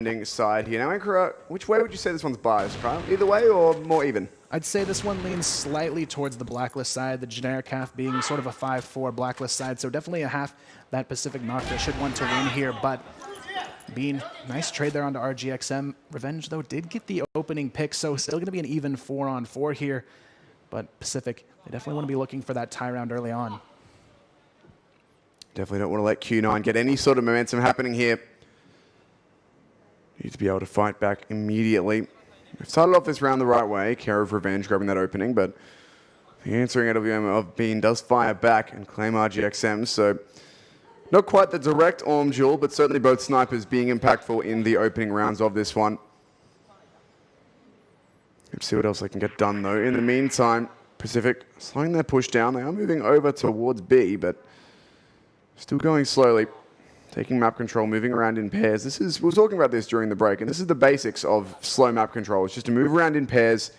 defending side here. Now, Ankara, which way would you say this one's biased, Kyle? Either way or more even? I'd say this one leans slightly towards the Blacklist side, the generic half being sort of a 5-4 Blacklist side, so definitely a half that Pacific Nocta should want to win here, but Bean, nice trade there onto RGXM. Revenge, though, did get the opening pick, so still going to be an even 4-on-4 here, but Pacific, they definitely want to be looking for that tie round early on. Definitely don't want to let Q9 get any sort of momentum happening here. Need to be able to fight back immediately. We've started off this round the right way. Care of Revenge grabbing that opening, but the answering AWM of Bean does fire back and claim RGXM, so not quite the direct arm duel, but certainly both snipers being impactful in the opening rounds of this one. Let's see what else they can get done, though. In the meantime, Pacific slowing their push down. They are moving over towards B, but still going slowly. Taking map control, moving around in pairs. We were talking about this during the break, and this is the basics of slow map control. It's just to move around in pairs,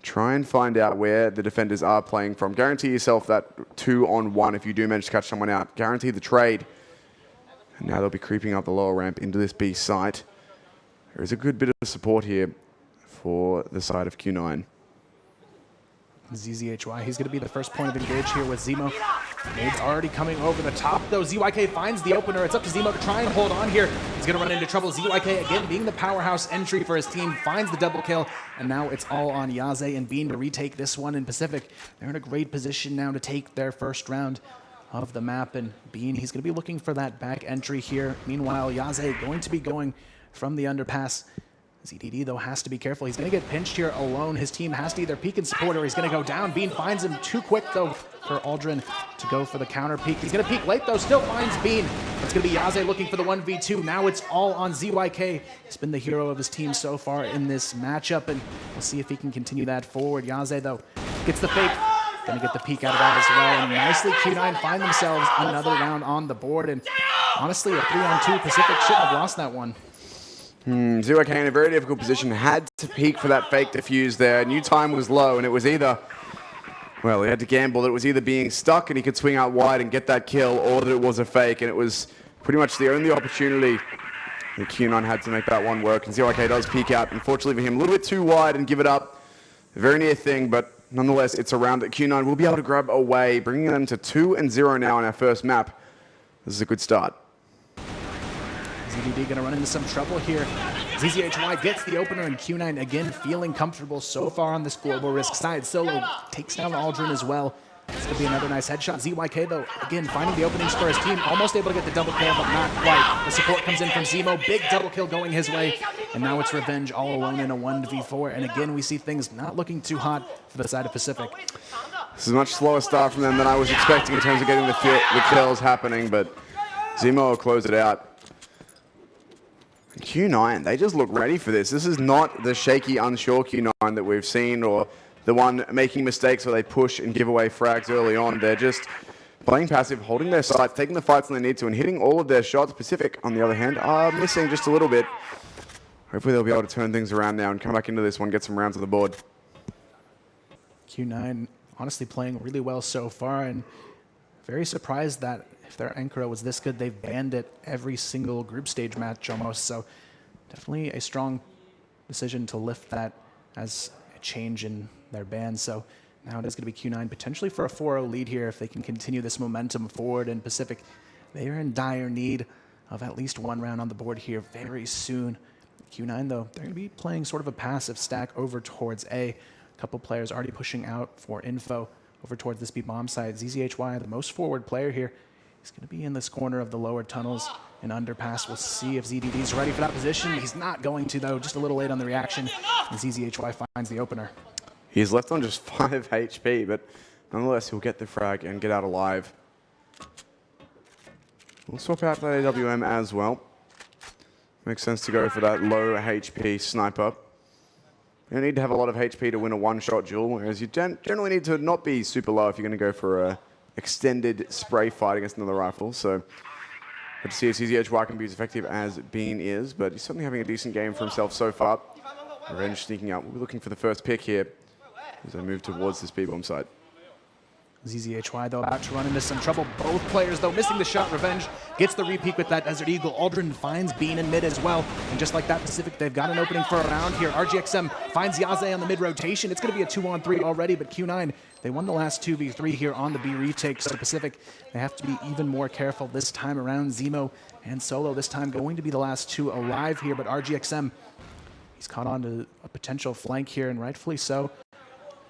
try and find out where the defenders are playing from. Guarantee yourself that 2-on-1 if you do manage to catch someone out. Guarantee the trade. And now they'll be creeping up the lower ramp into this B site. There is a good bit of support here for the side of Q9. ZZHY, he's going to be the first point of engage here with Zemo. Nade's already coming over the top, though. ZYK finds the opener. It's up to Zemo to try and hold on here. He's going to run into trouble. ZYK, again, being the powerhouse entry for his team, finds the double kill, and now it's all on Yaze and Bean to retake this one in Pacific. They're in a great position now to take their first round of the map, and Bean, he's going to be looking for that back entry here. Meanwhile, Yaze going to be going from the underpass. ZDD, though, has to be careful. He's going to get pinched here alone. His team has to either peek and support or he's going to go down. Bean finds him too quick, though, for Aldrin to go for the counter peek. He's going to peek late, though, still finds Bean. It's going to be Yaze looking for the 1v2. Now it's all on ZYK. He's been the hero of his team so far in this matchup, and we'll see if he can continue that forward. Yaze, though, gets the fake. Going to get the peek out of that as well. And nicely, Q9 find themselves another round on the board. And honestly, a 3-on-2, Pacific shouldn't have lost that one. ZYK in a very difficult position, had to peek for that fake defuse there. New time was low, and it was either, well, he had to gamble that it was either being stuck and he could swing out wide and get that kill, or that it was a fake, and it was pretty much the only opportunity that Q9 had to make that one work. And ZYK does peek out, unfortunately for him, a little bit too wide and give it up. A very near thing, but nonetheless, it's a round that Q9 will be able to grab away, bringing them to 2-0 now on our first map. This is a good start. ZDD going to run into some trouble here. ZZHY gets the opener, and Q9 again feeling comfortable so far on this global risk side. Solo takes down Aldrin as well. This could be another nice headshot. ZYK, though, again, finding the openings for his team. Almost able to get the double kill, but not quite. The support comes in from Zemo. Big double kill going his way. And now it's Revenge all alone in a 1v4. And again, we see things not looking too hot for the side of Pacific. This is a much slower start from them than I was expecting in terms of getting the kills happening, but Zemo will close it out. Q9, they just look ready for this. This is not the shaky, unsure Q9 that we've seen, or the one making mistakes where they push and give away frags early on. They're just playing passive, holding their sights, taking the fights when they need to, and hitting all of their shots. Pacific, on the other hand, are missing just a little bit. Hopefully they'll be able to turn things around now and come back into this one, get some rounds on the board. Q9 honestly playing really well so far, and very surprised that if their Ankara was this good, they've banned it every single group stage match almost. So definitely a strong decision to lift that as a change in their ban. So now it is going to be Q9 potentially for a 4-0 lead here if they can continue this momentum forward. And Pacific, they are in dire need of at least one round on the board here very soon. Q9, though, they're going to be playing sort of a passive stack over towards A. A couple players already pushing out for info over towards this B bomb side. ZZHY, the most forward player here, he's going to be in this corner of the lower tunnels and underpass. We'll see if ZDD's ready for that position. He's not going to, though. Just a little late on the reaction. And ZZHY finds the opener. He's left on just 5 HP, but nonetheless, he'll get the frag and get out alive. We'll swap out that AWM as well. Makes sense to go for that low HP sniper. You don't need to have a lot of HP to win a one-shot duel, whereas you generally need to not be super low if you're going to go for a extended spray fight against another rifle. So, good to see if ZZHY can be as effective as Bean is, but he's certainly having a decent game for himself so far. Revenge sneaking out. We'll be looking for the first pick here as they move towards this B-bomb site. ZZHY, though, about to run into some trouble. Both players, though, missing the shot. Revenge gets the repeat with that Desert Eagle. Aldrin finds Bean in mid as well. And just like that, Pacific, they've got an opening for a round here. RGXM finds Yaze on the mid-rotation. It's going to be a 2-on-3 already, but Q9, they won the last 2v3 here on the B retake. So Pacific, they have to be even more careful this time around. Zemo and Solo this time going to be the last two alive here, but RGXM, he's caught on to a potential flank here, and rightfully so.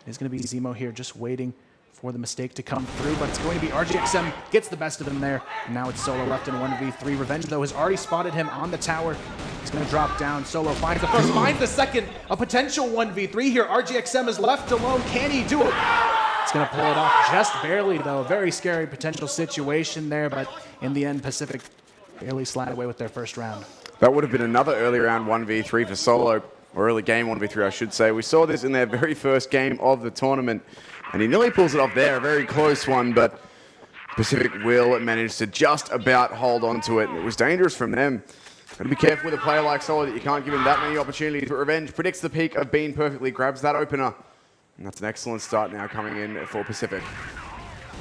It's going to be Zemo here just waiting for the mistake to come through, but it's going to be RGXM gets the best of him there. And now it's Solo left in 1v3. Revenge, though, has already spotted him on the tower. He's going to drop down. Solo finds the first, finds the second. A potential 1v3 here. RGXM is left alone. Can he do it? It's going to pull it off just barely, though. Very scary potential situation there, but in the end, Pacific barely slide away with their first round. That would have been another early round 1v3 for Solo, or early game 1v3, I should say. We saw this in their very first game of the tournament, and he nearly pulls it off there, a very close one, but Pacific will manage to just about hold on to it. It was dangerous from them. Got to be careful with a player like Solo that you can't give him that many opportunities, but Revenge predicts the peak of Bean perfectly, grabs that opener, and that's an excellent start now coming in for Pacific.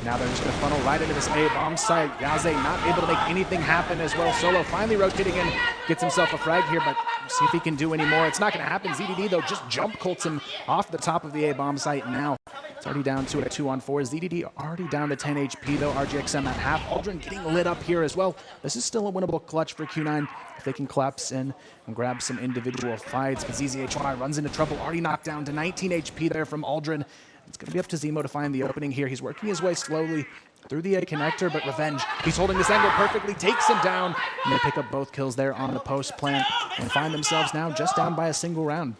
Now they're just going to funnel right into this A bomb site. Yaze not able to make anything happen as well. Solo finally rotating in, gets himself a frag here, but see if he can do any more. It's not going to happen. ZDD, though, just jump colts him off the top of the A bomb site now. It's already down to a 2-on-4. ZDD already down to 10 HP, though. RGXM at half. Aldrin getting lit up here as well. This is still a winnable clutch for Q9 if they can collapse in and grab some individual fights. But ZZHY runs into trouble. Already knocked down to 19 HP there from Aldrin. It's going to be up to Zemo to find the opening here. He's working his way slowly through the A connector, but Revenge, he's holding this angle perfectly, takes him down, and they pick up both kills there on the post plant and find themselves now just down by a single round.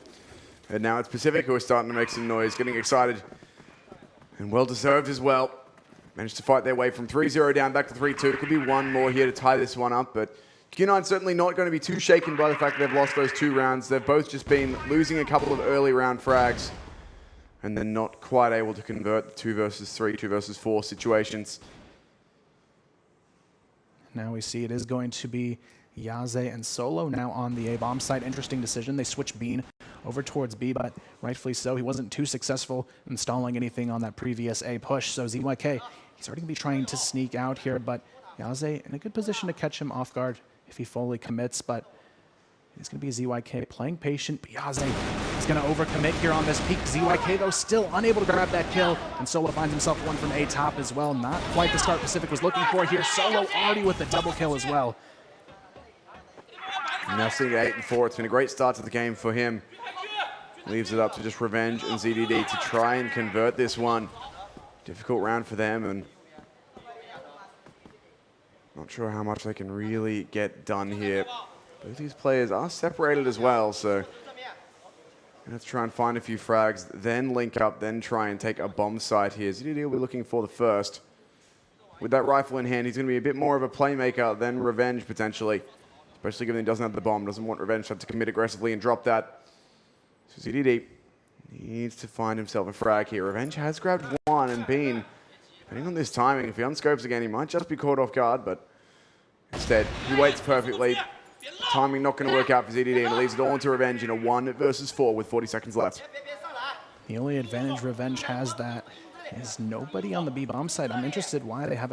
And now it's Pacific who are starting to make some noise, getting excited, and well-deserved as well. Managed to fight their way from 3-0 down back to 3-2. Could be one more here to tie this one up, but Q9 certainly not going to be too shaken by the fact that they've lost those 2 rounds. They've both just been losing a couple of early round frags, and they're not quite able to convert the 2 versus 3, 2 versus 4 situations. Now we see it is going to be Yaze and Solo now on the A-bomb site. Interesting decision. They switch Bean over towards B, but rightfully so. He wasn't too successful installing anything on that previous A push. So ZYK, he's already going to be trying to sneak out here, but Yaze in a good position to catch him off guard if he fully commits, but it's going to be ZYK playing patient. But Yaze is going to overcommit here on this peak. ZYK, though, still unable to grab that kill, and Solo finds himself one from A top as well. Not quite the start Pacific was looking for here. Solo already with the double kill as well. Now sitting at 8-4, it's been a great start to the game for him. Leaves it up to just Revenge and ZDD to try and convert this one. Difficult round for them, and not sure how much they can really get done here. Both these players are separated as well, so let's try and find a few frags, then link up, then try and take a bomb site here. ZDD will be looking for the first. With that rifle in hand, he's going to be a bit more of a playmaker than Revenge, potentially. Especially given he doesn't have the bomb, doesn't want Revenge to have to commit aggressively and drop that. So ZDD needs to find himself a frag here. Revenge has grabbed one, and Bean, depending on this timing, if he unscopes again, he might just be caught off guard, but instead, he waits perfectly. Timing not going to work out for ZDD, and it leaves it all into Revenge in a 1 versus 4 with 40 seconds left. The only advantage Revenge has that is nobody on the B bomb side. I'm interested why they haven't